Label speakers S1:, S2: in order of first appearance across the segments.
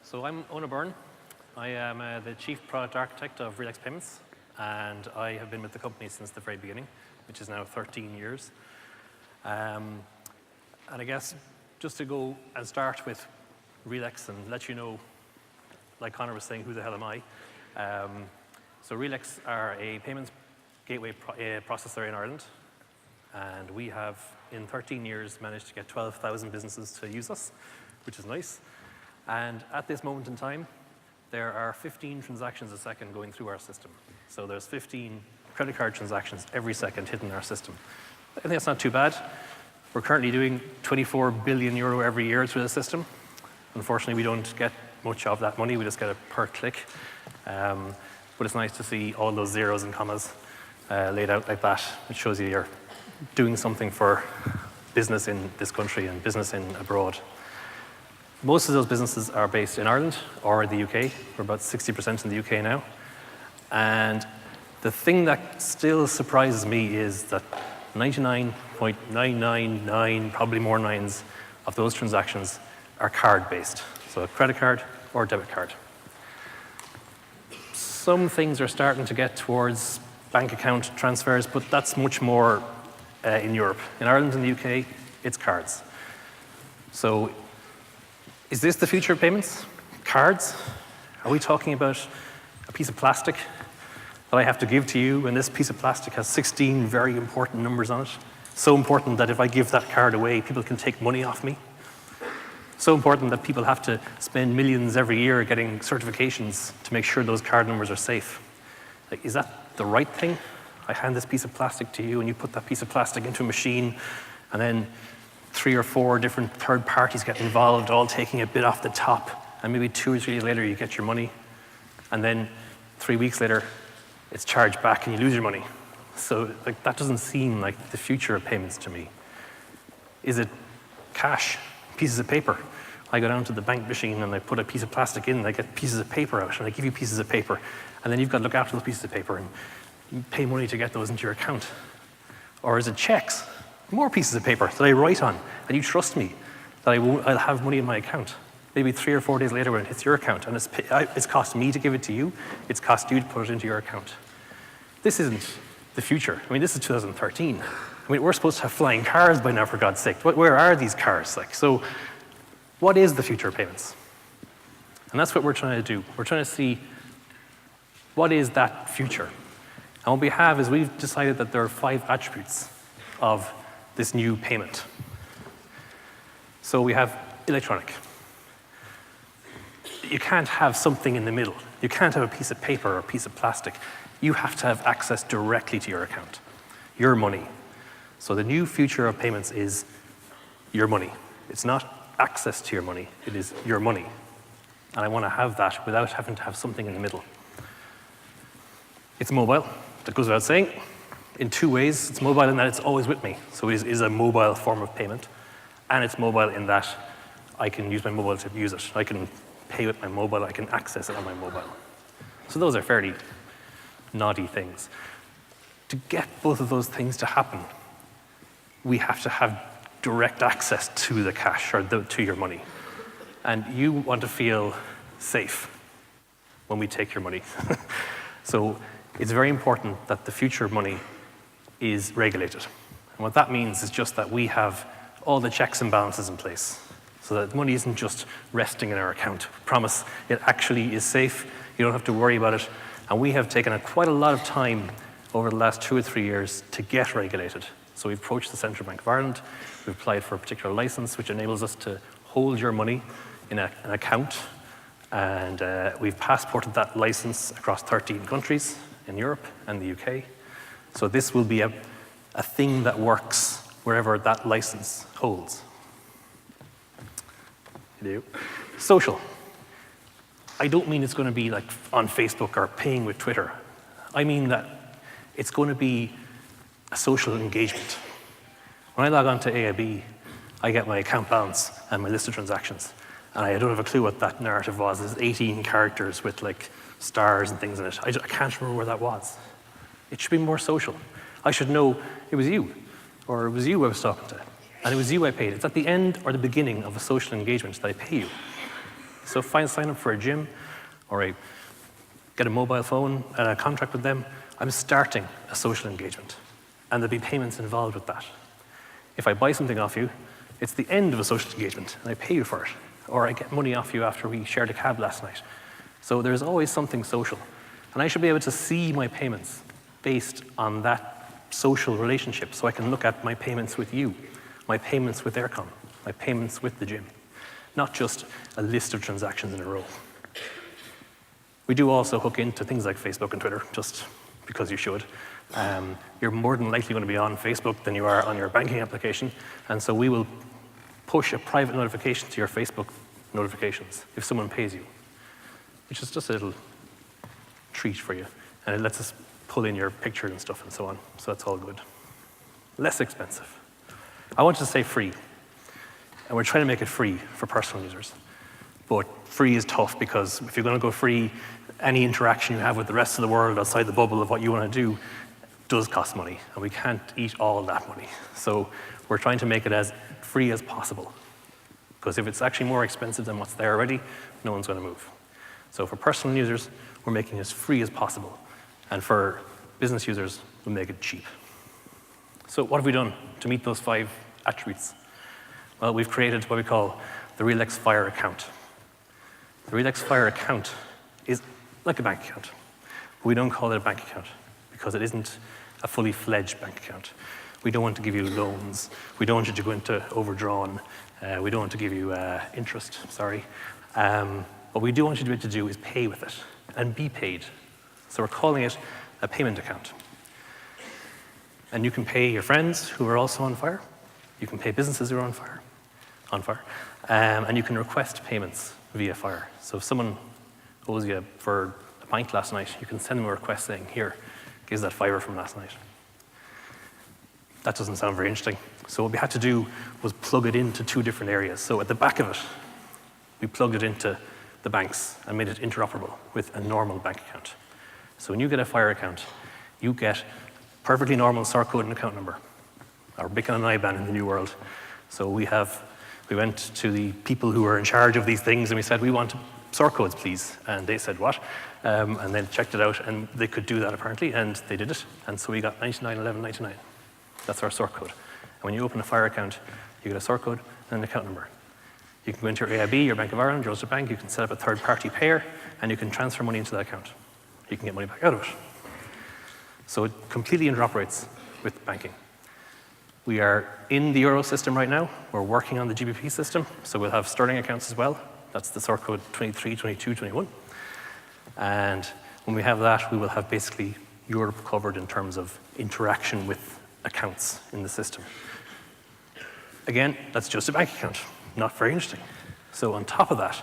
S1: So I'm Owen Byrne. I am the Chief Product Architect of Realex Payments, and I have been with the company since the very beginning, which is now 13 years. And I guess just to go and start with Realex and let you know, like Connor was saying, who the hell am I? So Realex are a payments gateway processor in Ireland, and we have, in 13 years, managed to get 12,000 businesses to use us, which is nice. And at this moment in time, there are 15 transactions a second going through our system. So there's 15 credit card transactions every second hitting our system. I think that's not too bad. We're currently doing 24 billion euro every year through the system. Unfortunately, we don't get much of that money. We just get it per click. But it's nice to see all those zeros and commas laid out like that. It shows you you're doing something for business in this country and business in abroad. Most of those businesses are based in Ireland or the UK. We're about 60% in the UK now. And the thing that still surprises me is that 99.999, probably more nines, of those transactions are card-based. So a credit card or a debit card. Some things are starting to get towards bank account transfers, but that's much more in Europe. In Ireland and the UK, it's cards. So is this the future of payments? Cards? Are we talking about a piece of plastic that I have to give to you, and this piece of plastic has 16 very important numbers on it? So important that if I give that card away, people can take money off me. So important that people have to spend millions every year getting certifications to make sure those card numbers are safe. Like, is that the right thing? I hand this piece of plastic to you, and you put that piece of plastic into a machine, and then 3 or 4 different third parties get involved, all taking a bit off the top, and maybe 2 or 3 days later you get your money, and then 3 weeks later it's charged back and you lose your money. So like, that doesn't seem like the future of payments to me. Is it cash, pieces of paper? I go down to the bank machine and I put a piece of plastic in and I get pieces of paper out, and I give you pieces of paper, and then you've got to look after those pieces of paper and you pay money to get those into your account. Or is it checks? More pieces of paper that I write on, and you trust me that I'll have money in my account. Maybe 3 or 4 days later when it hits your account, and it's cost me to give it to you, it's cost you to put it into your account. This isn't the future. I mean, this is 2013. I mean, we're supposed to have flying cars by now, for God's sake. Where are these cars? Like, so what is the future of payments? And that's what we're trying to do. We're trying to see what is that future. And what we have is we've decided that there are 5 attributes of this new payment. So we have electronic. You can't have something in the middle. You can't have a piece of paper or a piece of plastic. You have to have access directly to your account, your money. So the new future of payments is your money. It's not access to your money, it is your money. And I want to have that without having to have something in the middle. It's mobile, that goes without saying. In 2 ways. It's mobile in that it's always with me. So it is a mobile form of payment. And it's mobile in that I can use my mobile to use it. I can pay with my mobile, I can access it on my mobile. So those are fairly naughty things. To get both of those things to happen, we have to have direct access to the cash or to your money. And you want to feel safe when we take your money. So it's very important that the future of money is regulated. And what that means is just that we have all the checks and balances in place so that money isn't just resting in our account. We promise it actually is safe. You don't have to worry about it. And we have taken quite a lot of time over the last 2 or 3 years to get regulated. So we've approached the Central Bank of Ireland. We've applied for a particular license which enables us to hold your money in an account. And we've passported that license across 13 countries in Europe and the UK. So this will be a thing that works wherever that license holds. Social. I don't mean it's going to be like on Facebook or paying with Twitter. I mean that it's going to be a social engagement. When I log on to AIB, I get my account balance and my list of transactions. And I don't have a clue what that narrative was. It's 18 characters with like stars and things in it. I can't remember where that was. It should be more social. I should know it was you, or it was you I was talking to, and it was you I paid. It's at the end or the beginning of a social engagement that I pay you. So if I sign up for a gym, or I get a mobile phone and a contract with them, I'm starting a social engagement. And there'll be payments involved with that. If I buy something off you, it's the end of a social engagement, and I pay you for it. Or I get money off you after we shared a cab last night. So there's always something social. And I should be able to see my payments based on that social relationship, so I can look at my payments with you, my payments with Aircom, my payments with the gym, not just a list of transactions in a row. We do also hook into things like Facebook and Twitter, just because you should. You're more than likely going to be on Facebook than you are on your banking application, and so we will push a private notification to your Facebook notifications if someone pays you, which is just a little treat for you, and it lets us pull in your picture and stuff and so on, so that's all good. Less expensive. I wanted to say free, and we're trying to make it free for personal users. But free is tough, because if you're going to go free, any interaction you have with the rest of the world outside the bubble of what you want to do does cost money, and we can't eat all of that money. So we're trying to make it as free as possible, because if it's actually more expensive than what's there already, no one's going to move. So for personal users, we're making it as free as possible, and for business users, we'll make it cheap. So what have we done to meet those 5 attributes? Well, we've created what we call the Realex Fire account. The Realex Fire account is like a bank account. But we don't call it a bank account because it isn't a fully fledged bank account. We don't want to give you loans. We don't want you to go into overdrawn. We don't want to give you interest, sorry. What we do want you to be able to do is pay with it and be paid. So we're calling it a payment account. And you can pay your friends who are also on fire. You can pay businesses who are on fire. And you can request payments via Fire. So if someone owes you for a pint last night, you can send them a request saying, here, here's that $5 from last night. That doesn't sound very interesting. So what we had to do was plug it into 2 different areas. So at the back of it, we plugged it into the banks and made it interoperable with a normal bank account. So when you get a Fire account, you get perfectly normal sort code and account number, or BIC and an IBAN in the new world. So we went to the people who were in charge of these things and we said, we want sort codes, please. And they said, what? And then checked it out, and they could do that apparently, and they did it. And so we got 991199. That's our sort code. And when you open a Fire account, you get a sort code and an account number. You can go into your AIB, your Bank of Ireland, your Ulster Bank, you can set up a third-party payer, and you can transfer money into that account. You can get money back out of it. So it completely interoperates with banking. We are in the Euro system right now. We're working on the GBP system, so we'll have sterling accounts as well. That's the sort code 23, 22, 21. And when we have that, we will have basically Europe covered in terms of interaction with accounts in the system. Again, that's just a bank account, not very interesting. So on top of that,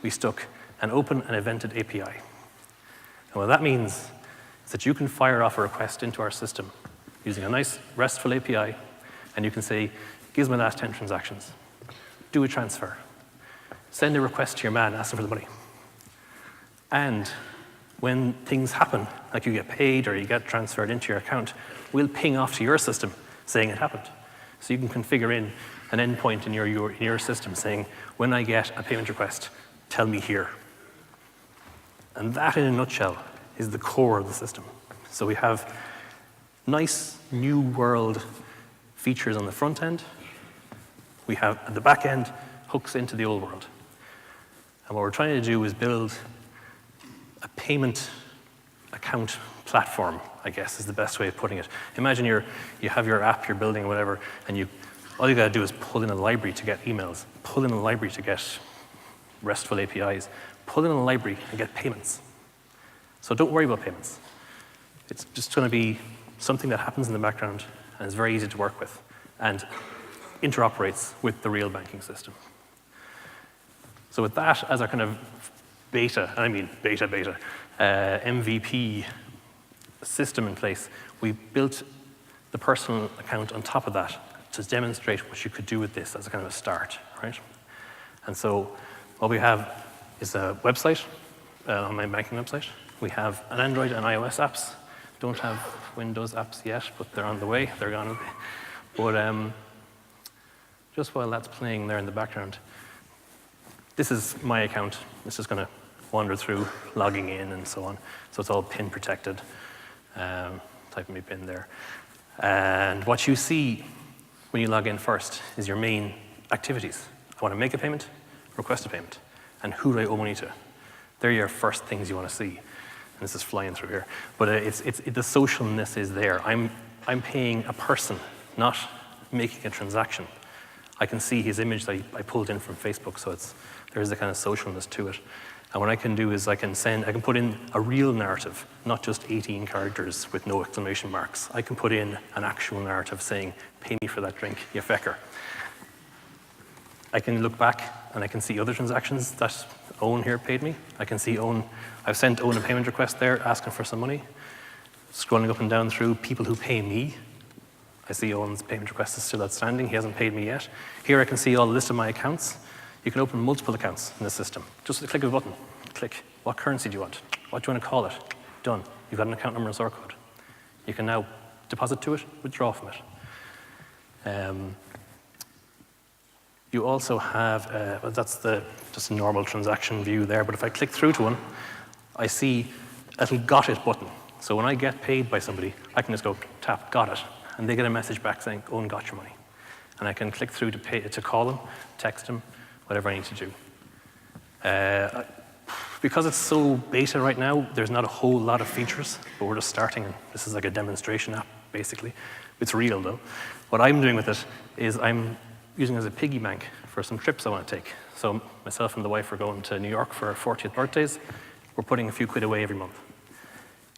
S1: we stuck an open and evented API. And what that means is that you can fire off a request into our system using a nice RESTful API, and you can say, gives my last 10 transactions, do a transfer, send a request to your man, ask him for the money. And when things happen, like you get paid or you get transferred into your account, we'll ping off to your system saying it happened. So you can configure in an endpoint in your system saying, when I get a payment request, tell me here. And that, in a nutshell, is the core of the system. So we have nice new world features on the front end. We have, at the back end, hooks into the old world. And what we're trying to do is build a payment account platform, I guess is the best way of putting it. Imagine you have your app you're building or whatever, and all you got to do is pull in a library to get emails, pull in a library to get RESTful APIs, pull in a library and get payments. So don't worry about payments. It's just going to be something that happens in the background and is very easy to work with and interoperates with the real banking system. So with that as our kind of beta MVP system in place, we built the personal account on top of that to demonstrate what you could do with this as a kind of a start, right? And so what we have is a website, online banking website. We have an Android and iOS apps. Don't have Windows apps yet, but they're on the way. They're gonna be. But just while that's playing there in the background, This is my account. It's just going to wander through, logging in and so on. So it's all PIN protected. Type my PIN there. And what you see when you log in first is your main activities. I want to make a payment, request a payment, and who do I owe money to? They're your first things you want to see. And this is flying through here. But the socialness is there. I'm paying a person, not making a transaction. I can see his image that I pulled in from Facebook, so there's a kind of socialness to it. And what I can do is I can put in a real narrative, not just 18 characters with no exclamation marks. I can put in an actual narrative saying, pay me for that drink, you fecker. I can look back and I can see other transactions that Owen here paid me. I can see Owen, I've sent Owen a payment request there asking for some money. Scrolling up and down through people who pay me. I see Owen's payment request is still outstanding. He hasn't paid me yet. Here I can see all the list of my accounts. You can open multiple accounts in the system. Just with a click of a button. Click. What currency do you want? What do you want to call it? Done. You've got an account number and sort code. You can now deposit to it, withdraw from it. You also have, well, that's just a normal transaction view there, but if I click through to one, I see a little got it button. So when I get paid by somebody, I can just go tap got it, and they get a message back saying, Owen got your money. And I can click through to call them, text them, whatever I need to do. Because it's so beta right now, there's not a whole lot of features, but we're just starting. This is like a demonstration app, basically. It's real, though. What I'm doing with it is I'm using it as a piggy bank for some trips I want to take. So myself and the wife are going to New York for our 40th birthdays. We're putting a few quid away every month.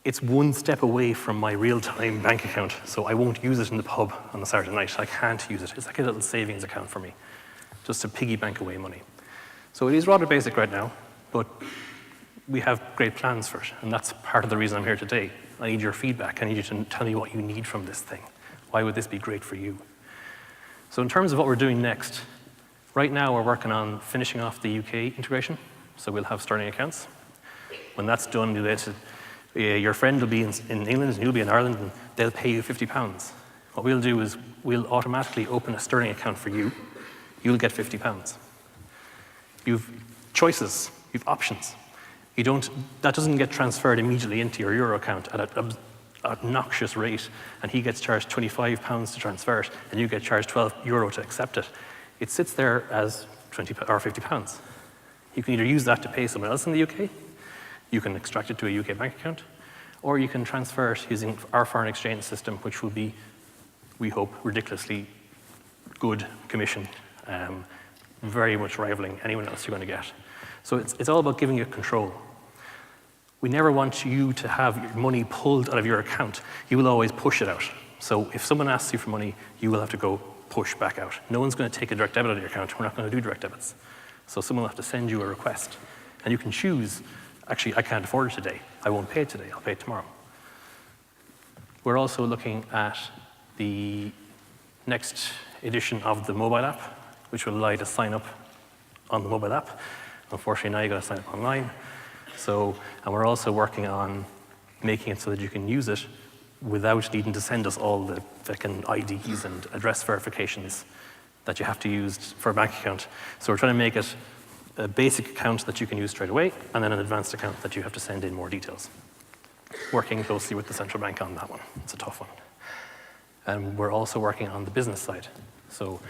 S1: It's one step away from my real-time bank account, so I won't use it in the pub on a Saturday night. I can't use it. It's like a little savings account for me, just to piggy bank away money. So it is rather basic right now, but we have great plans for it, and that's part of the reason I'm here today. I need your feedback. I need you to tell me what you need from this thing. Why would this be great for you? So in terms of what we're doing next, right now we're working on finishing off the UK integration, so we'll have sterling accounts. When that's done, your friend will be in England and you'll be in Ireland, and they'll pay you £50. What we'll do is we'll automatically open a sterling account for you. You'll get £50. You've choices, you've options. That doesn't get transferred immediately into your Euro account at an obnoxious rate, and he gets charged £25 to transfer it, and you get charged €12 to accept it. It sits there as £20 or £50. You can either use that to pay someone else in the UK, you can extract it to a UK bank account, or you can transfer it using our foreign exchange system, which will be, we hope, ridiculously good commission, very much rivaling anyone else you're going to get. So it's all about giving you control. We never want you to have your money pulled out of your account. You will always push it out. So if someone asks you for money, you will have to go push back out. No one's going to take a direct debit out of your account. We're not going to do direct debits. So someone will have to send you a request. And you can choose, actually, I can't afford it today. I won't pay it today. I'll pay it tomorrow. We're also looking at the next edition of the mobile app, which will allow you to sign up on the mobile app. Unfortunately, now you've got to sign up online. And we're also working on making it so that you can use it without needing to send us all the fucking IDs and address verifications that you have to use for a bank account. So we're trying to make it a basic account that you can use straight away, and then an advanced account that you have to send in more details. Working closely with the central bank on that one. It's a tough one. And we're also working on the business side. So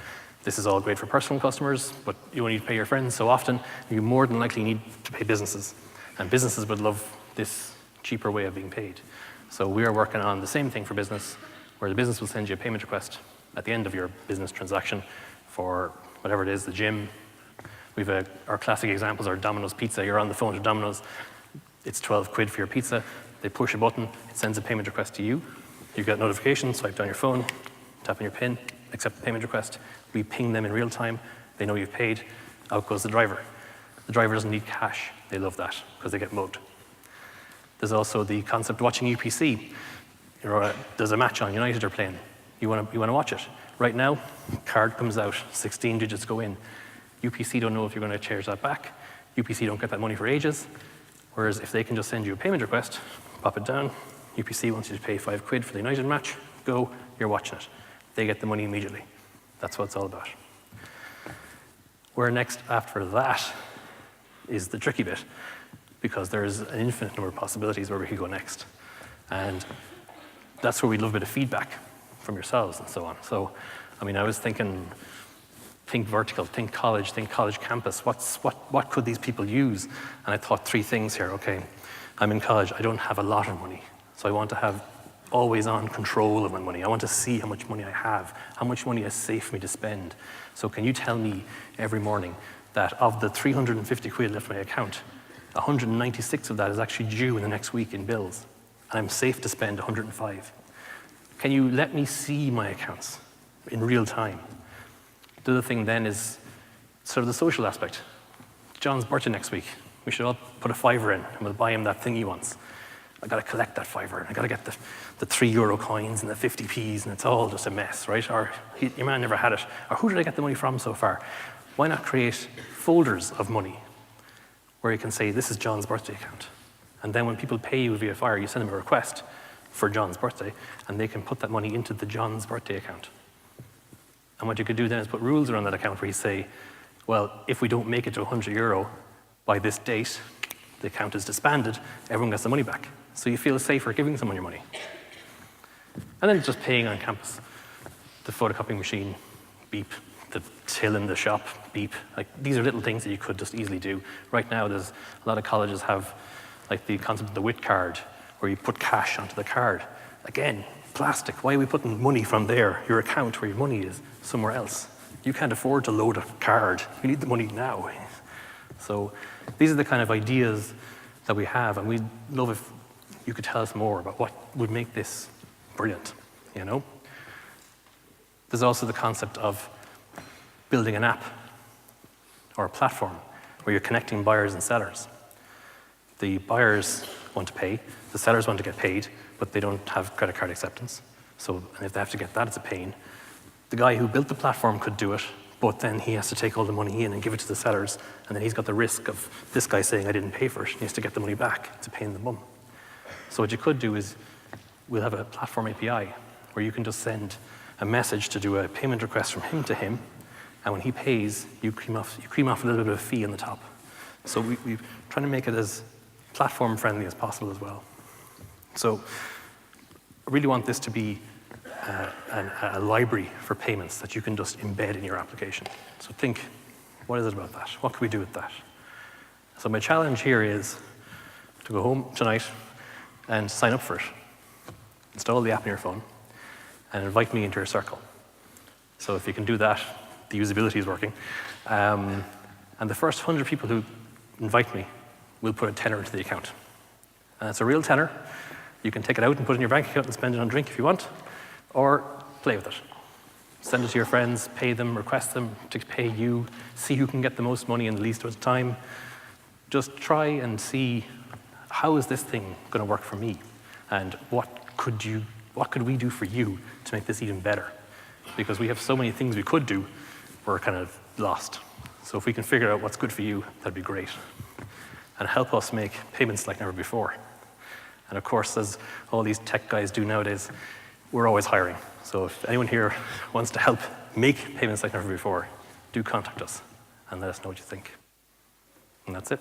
S1: this is all great for personal customers, but you only need to pay your friends so often, you more than likely need to pay businesses. And businesses would love this cheaper way of being paid. So we are working on the same thing for business, where the business will send you a payment request at the end of your business transaction for whatever it is, the gym. We've our classic examples are Domino's Pizza. You're on the phone to Domino's. It's 12 quid for your pizza. They push a button. It sends a payment request to you. You get notification, swipe down your phone, tap on your PIN, accept the payment request. We ping them in real time. They know you've paid. Out goes the driver. The driver doesn't need cash. They love that because they get mugged. There's also the concept of watching UPC. There's a match on, United are playing. You want to watch it. Right now, card comes out, 16 digits go in. UPC don't know if you're going to charge that back. UPC don't get that money for ages. Whereas if they can just send you a payment request, pop it down, UPC wants you to pay 5 quid for the United match, go, you're watching it. They get the money immediately. That's what it's all about. Where next after that is the tricky bit, because there's an infinite number of possibilities where we could go next. And that's where we'd love a bit of feedback from yourselves and so on. So, I mean, I was thinking, think vertical, think college campus. What could these people use? And I thought 3 things here. Okay, I'm in college, I don't have a lot of money. So I want to have always on control of my money. I want to see how much money I have, how much money is safe for me to spend. So can you tell me every morning that of the 350 quid left in my account, 196 of that is actually due in the next week in bills, and I'm safe to spend 105. Can you let me see my accounts in real time? The other thing then is sort of the social aspect. John's birthday next week. We should all put a £5 in, and we'll buy him that thing he wants. I got to collect that £5, and I got to get the €3 coins and the 50p's, and it's all just a mess, right? Or your man never had it. Or who did I get the money from so far? Why not create folders of money where you can say, this is John's birthday account. And then when people pay you via Fire, you send them a request for John's birthday, and they can put that money into the John's birthday account. And what you could do then is put rules around that account where you say, well, if we don't make it to €100 by this date, the account is disbanded, everyone gets the money back. So you feel safer giving someone your money. And then just paying on campus. The photocopying machine, beep. The till in the shop, beep. Like, these are little things that you could just easily do. Right now, there's a lot of colleges have like the concept of the WIT card, where you put cash onto the card. Again, plastic. Why are we putting money from there, your account where your money is, somewhere else? You can't afford to load a card. You need the money now. So these are the kind of ideas that we have, and we'd love if you could tell us more about what would make this brilliant, you know? There's also the concept of building an app or a platform where you're connecting buyers and sellers. The buyers want to pay, the sellers want to get paid, but they don't have credit card acceptance. So, and if they have to get that, it's a pain. The guy who built the platform could do it, but then he has to take all the money in and give it to the sellers, and then he's got the risk of this guy saying, I didn't pay for it, and he has to get the money back. It's a pain in the bum. So what you could do is, we'll have a platform API where you can just send a message to do a payment request from him to him, and when he pays, you cream off a little bit of a fee on the top. So we're trying to make it as platform friendly as possible as well. So I really want this to be a library for payments that you can just embed in your application. So think, what is it about that? What can we do with that? So my challenge here is to go home tonight and sign up for it. Install the app on your phone and invite me into your circle. So if you can do that, the usability is working. And the first 100 people who invite me will put a tenner into the account. And it's a real tenner. You can take it out and put it in your bank account and spend it on drink if you want, or play with it. Send it to your friends, pay them, request them to pay you, see who can get the most money in the least amount of time. Just try and see, how is this thing going to work for me? And what could we do for you to make this even better? Because we have so many things we could do, we're kind of lost. So if we can figure out what's good for you, that'd be great. And help us make payments like never before. And of course, as all these tech guys do nowadays, we're always hiring. So if anyone here wants to help make payments like never before, do contact us and let us know what you think. And that's it.